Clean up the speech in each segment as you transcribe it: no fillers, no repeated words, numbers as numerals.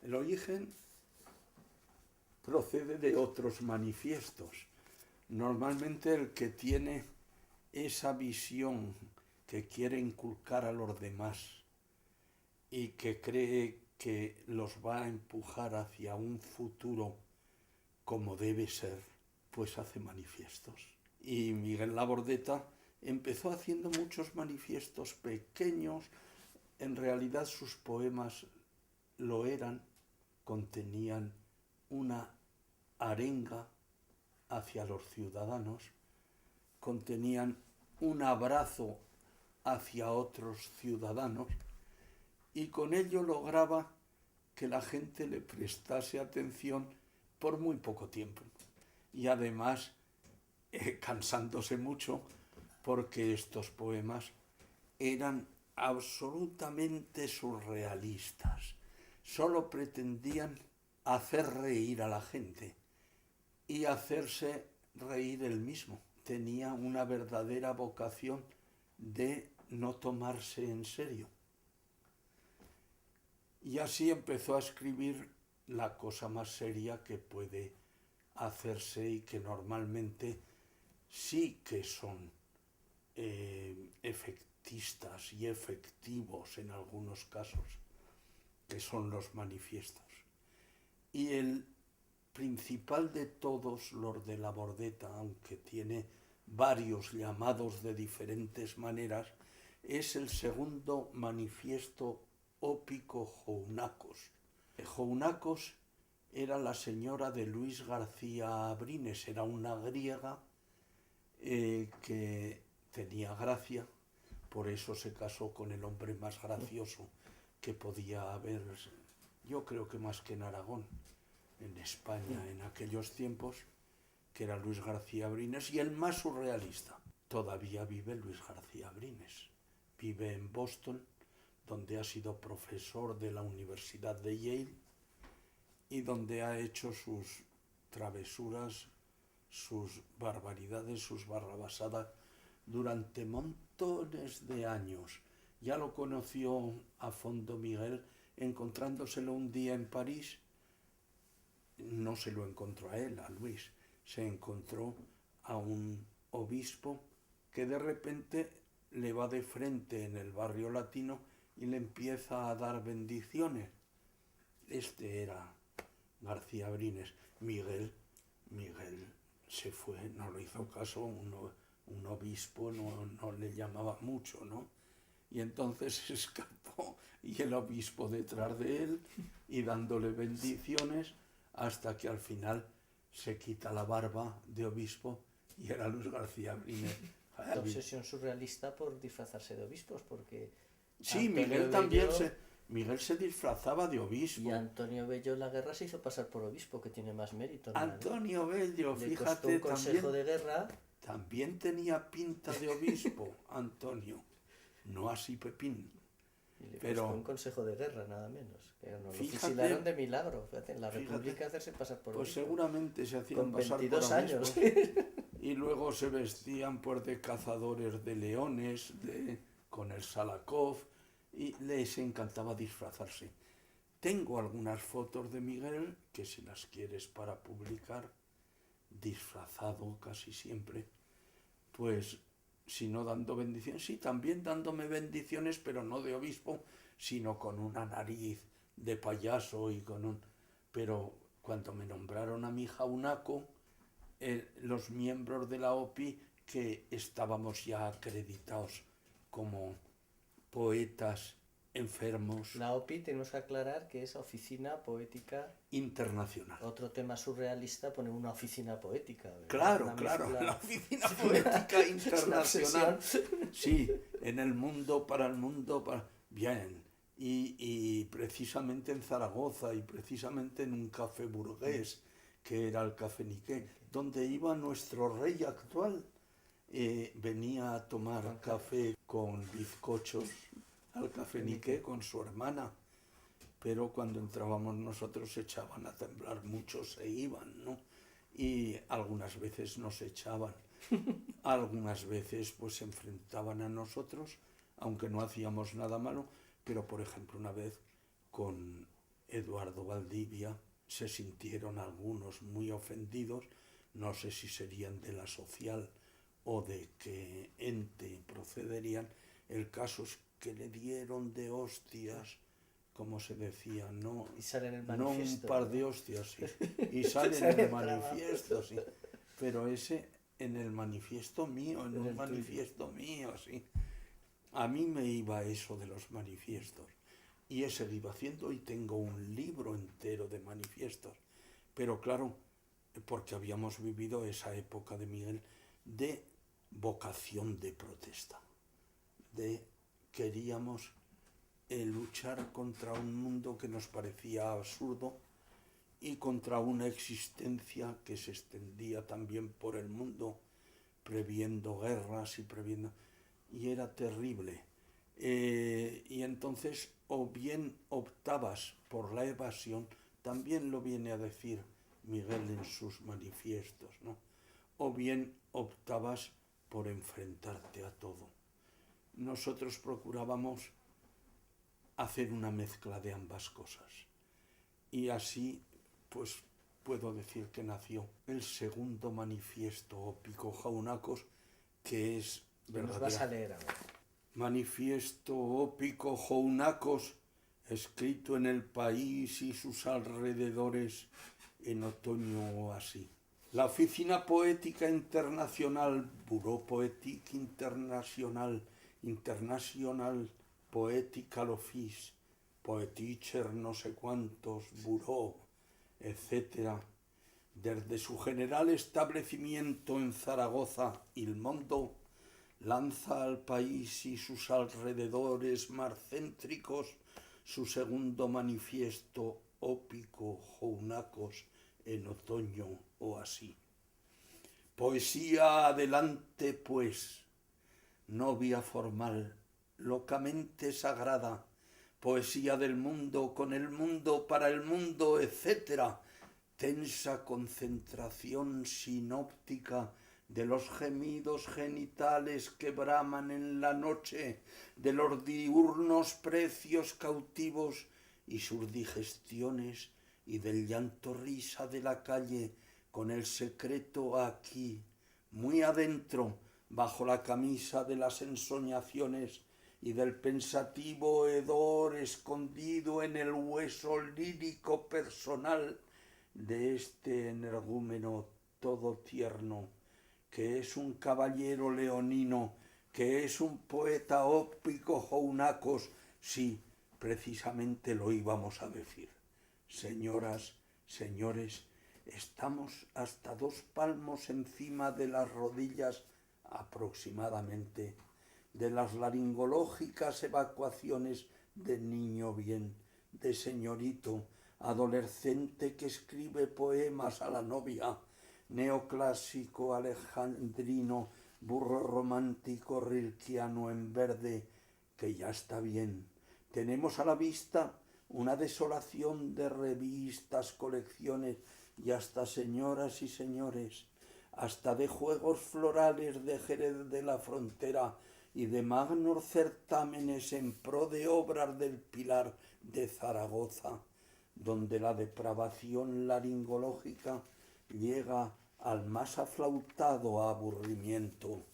El origen procede de otros manifiestos. Normalmente el que tiene esa visión que quiere inculcar a los demás y que cree que los va a empujar hacia un futuro como debe ser, pues hace manifiestos. Y Miguel Labordeta empezó haciendo muchos manifiestos pequeños. En realidad sus poemas lo eran, contenían una arenga hacia los ciudadanos, contenían un abrazo hacia otros ciudadanos y con ello lograba que la gente le prestase atención por muy poco tiempo y además cansándose mucho porque estos poemas eran absolutamente surrealistas. Solo pretendían hacer reír a la gente y hacerse reír él mismo. Tenía una verdadera vocación de no tomarse en serio. Y así empezó a escribir la cosa más seria que puede hacerse y que normalmente sí que son efectistas y efectivos en algunos casos, que son los manifiestos. Y el principal de todos los de Labordeta, aunque tiene varios llamados de diferentes maneras, es el segundo manifiesto ópico Jounacos. Jounacos era la señora de Luis García Abrines, era una griega que tenía gracia, por eso se casó con el hombre más gracioso que podía haber, yo creo que más que en Aragón, en España en aquellos tiempos, que era Luis García Abrines, y el más surrealista. Todavía vive Luis García Abrines, vive en Boston, donde ha sido profesor de la Universidad de Yale y donde ha hecho sus travesuras, sus barbaridades, sus barrabasadas durante montones de años. Ya lo conoció a fondo Miguel, encontrándoselo un día en París. No se lo encontró a él, a Luis, se encontró a un obispo que de repente le va de frente en el barrio latino y le empieza a dar bendiciones. Este era García Abrines. Miguel se fue, no le hizo caso, un obispo no le llamaba mucho, ¿no? Y entonces se escapó y el obispo detrás de él y dándole bendiciones hasta que al final se quita la barba de obispo y era Luis García Abrines. La obsesión surrealista por disfrazarse de obispos, porque Sí, Miguel se disfrazaba de obispo. Y Antonio Bello en la guerra se hizo pasar por obispo, que tiene más mérito, ¿no? Antonio Bello, Le fíjate, costó un consejo de guerra. También tenía pinta de obispo, Antonio. No así Pepín. Y le costó un consejo de guerra, nada menos. Pero nos lo Fíjate, fusilaron de milagro. Fíjate, en la República hacerse pasar por pues obispo. seguramente se hacían con pasar 22 por años. Y luego se vestían pues de cazadores de leones, con el Salakov, y les encantaba disfrazarse. Tengo algunas fotos de Miguel, que si las quieres para publicar, disfrazado casi siempre, pues si no dando bendiciones, sí, también dándome bendiciones, pero no de obispo, sino con una nariz de payaso y con un... Pero cuando me nombraron a mi jaunaco, los miembros de la OPI, que estábamos ya acreditados como poetas enfermos. La OPI tenemos que aclarar que es Oficina Poética Internacional. Otro tema surrealista, poner una oficina poética, ¿verdad? Claro, la Oficina Poética Internacional. Sí, en el mundo, para el mundo, bien. Y precisamente en Zaragoza y precisamente en un café burgués, que era el Café Niqué, donde iba nuestro rey actual. Venía a tomar café con bizcochos al Café Niqué con su hermana, pero cuando entrábamos nosotros se echaban a temblar, muchos se iban, ¿no? Y algunas veces nos echaban, algunas veces pues se enfrentaban a nosotros, aunque no hacíamos nada malo, pero por ejemplo una vez con Eduardo Valdivia, se sintieron algunos muy ofendidos, no sé si serían de la social o de qué ente procederían. El caso es que le dieron de hostias, como se decía, no, Y sale en el no un manifiesto. par de hostias, sí, y sale en Sale el clavado. manifiesto, sí, pero ese en el manifiesto mío, en En un el tuyo. manifiesto mío, sí. A mí me iba eso de los manifiestos y he seguido haciendo y tengo un libro entero de manifiestos. Pero claro, porque habíamos vivido esa época de Miguel de vocación de protesta, de queríamos luchar contra un mundo que nos parecía absurdo y contra una existencia que se extendía también por el mundo, previendo guerras y previendo... y era terrible. Y entonces o bien optabas por la evasión, también lo viene a decir Miguel en sus manifiestos, ¿no? O bien optabas por enfrentarte a todo. Nosotros procurábamos hacer una mezcla de ambas cosas. Y así, pues, puedo decir que nació el segundo manifiesto ópico Jaunacos, que es Que nos vas a leer ahora. Manifiesto ópico Jaunacos, escrito en el país y sus alrededores en otoño o así. La Oficina Poética Internacional, Bureau Poétique International, International Poetical Office, Poeticher no sé cuántos, Bureau, etc., desde su general establecimiento en Zaragoza, Il Mondo, lanza al país y sus alrededores más céntricos su segundo manifiesto ópico Jaunacos en otoño o así. Poesía adelante, pues, novia formal, locamente sagrada, poesía del mundo, con el mundo, para el mundo, etc., tensa concentración sinóptica de los gemidos genitales que braman en la noche, de los diurnos precios cautivos y sus digestiones, y del llanto risa de la calle, con el secreto aquí, muy adentro, bajo la camisa de las ensoñaciones y del pensativo hedor escondido en el hueso lírico personal de este energúmeno todo tierno, que es un caballero leonino, que es un poeta ópico Jaunacos, sí, precisamente lo íbamos a decir. Señoras, señores, estamos hasta 2 palmos encima de las rodillas aproximadamente de las laringológicas evacuaciones de niño bien, de señorito, adolescente que escribe poemas a la novia, neoclásico alejandrino, burro romántico rilquiano en verde, que ya está bien. Tenemos a la vista una desolación de revistas, colecciones y hasta señoras y señores, hasta de juegos florales de Jerez de la Frontera y de magnos certámenes en pro de obras del Pilar de Zaragoza, donde la depravación laringológica llega al más aflautado aburrimiento.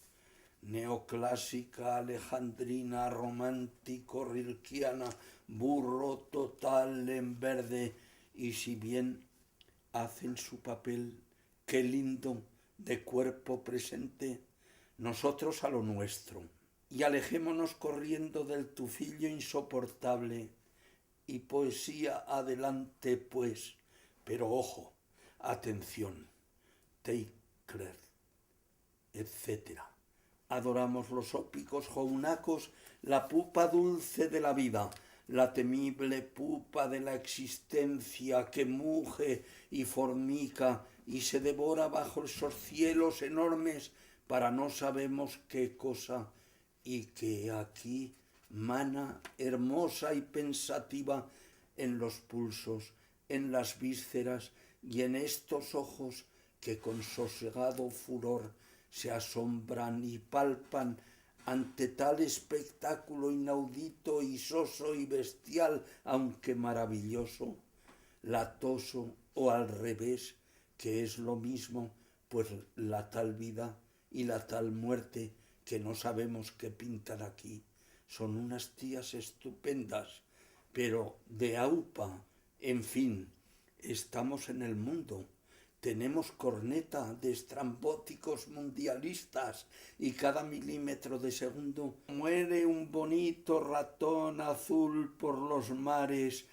Neoclásica, alejandrina, romántico, rilquiana, burro total en verde, y si bien hacen su papel, qué lindo, de cuerpo presente, nosotros a lo nuestro, y alejémonos corriendo del tufillo insoportable, y poesía adelante, pues, pero ojo, atención, take care, etc. Adoramos los ópicos jaunacos, la pupa dulce de la vida, la temible pupa de la existencia que muge y formica y se devora bajo esos cielos enormes para no sabemos qué cosa, y que aquí mana hermosa y pensativa en los pulsos, en las vísceras y en estos ojos que con sosegado furor se asombran y palpan ante tal espectáculo inaudito y soso y bestial, aunque maravilloso, latoso o al revés, que es lo mismo, pues la tal vida y la tal muerte que no sabemos qué pintan aquí. Son unas tías estupendas, pero de aupa, en fin, estamos en el mundo. Tenemos corneta de estrambóticos mundialistas y cada milímetro de segundo muere un bonito ratón azul por los mares,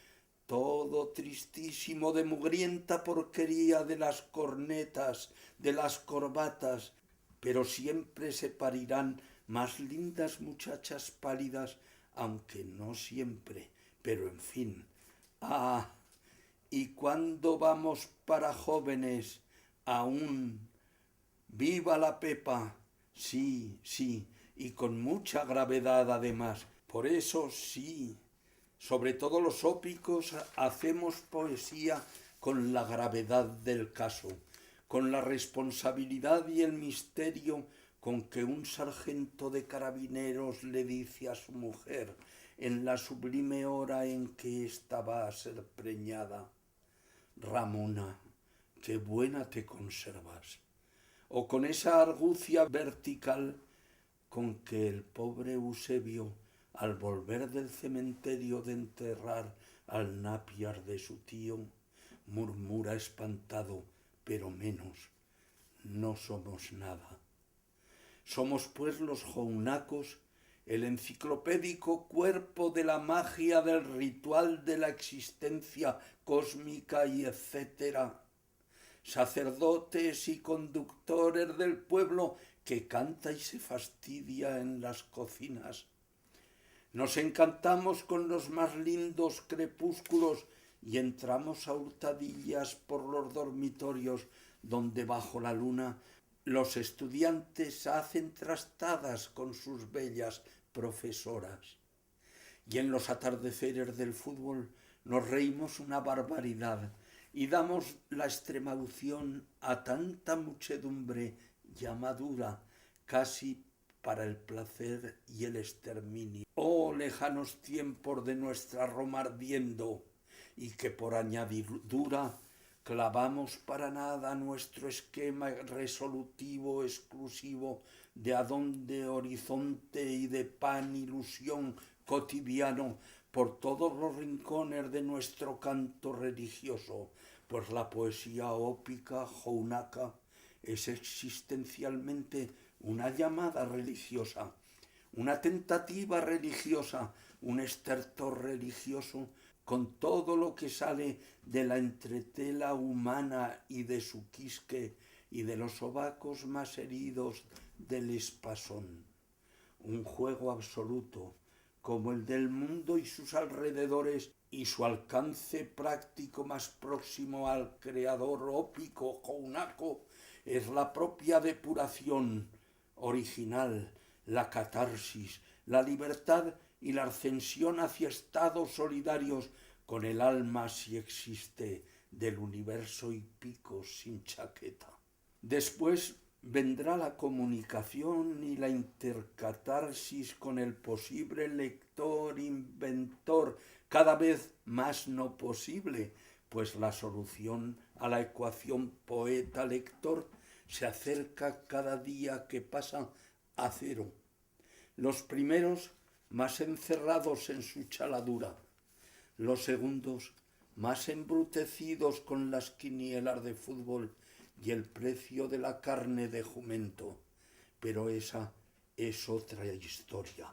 todo tristísimo de mugrienta porquería de las cornetas, de las corbatas, pero siempre se parirán más lindas muchachas pálidas, aunque no siempre, pero en fin. Ah, y cuando vamos para jóvenes, aún, viva la Pepa, sí, sí, y con mucha gravedad además. Por eso sí, sobre todo los ópicos hacemos poesía con la gravedad del caso, con la responsabilidad y el misterio con que un sargento de carabineros le dice a su mujer en la sublime hora en que ésta va a ser preñada: Ramona, qué buena te conservas. O con esa argucia vertical con que el pobre Eusebio, al volver del cementerio de enterrar al Napier de su tío, murmura espantado: pero menos, no somos nada. Somos pues los jounacos, el enciclopédico cuerpo de la magia del ritual de la existencia cósmica y etcétera, sacerdotes y conductores del pueblo que canta y se fastidia en las cocinas. Nos encantamos con los más lindos crepúsculos y entramos a hurtadillas por los dormitorios donde bajo la luna los estudiantes hacen trastadas con sus bellas profesoras. Y en los atardeceres del fútbol nos reímos una barbaridad y damos la extremaunción a tanta muchedumbre ya madura, casi para el placer y el exterminio. Oh, lejanos tiempos de nuestra Roma ardiendo, y que por añadidura clavamos para nada nuestro esquema resolutivo exclusivo de adonde horizonte y de pan ilusión cotidiano por todos los rincones de nuestro canto religioso, pues la poesía ópica jounaca es existencialmente una llamada religiosa, una tentativa religiosa, un estertor religioso, con todo lo que sale de la entretela humana y de su quisque y de los sobacos más heridos del espasón. Un juego absoluto, como el del mundo y sus alrededores, y su alcance práctico más próximo al creador ópico jounaco es la propia depuración original, la catarsis, la libertad y la ascensión hacia estados solidarios con el alma, si existe, del universo hípico sin chaqueta. Después vendrá la comunicación y la intercatarsis con el posible lector, inventor, cada vez más no posible, pues la solución a la ecuación poeta-lector se acerca cada día que pasa a cero. Los primeros más encerrados en su chaladura, los segundos más embrutecidos con las quinielas de fútbol y el precio de la carne de jumento. Pero esa es otra historia.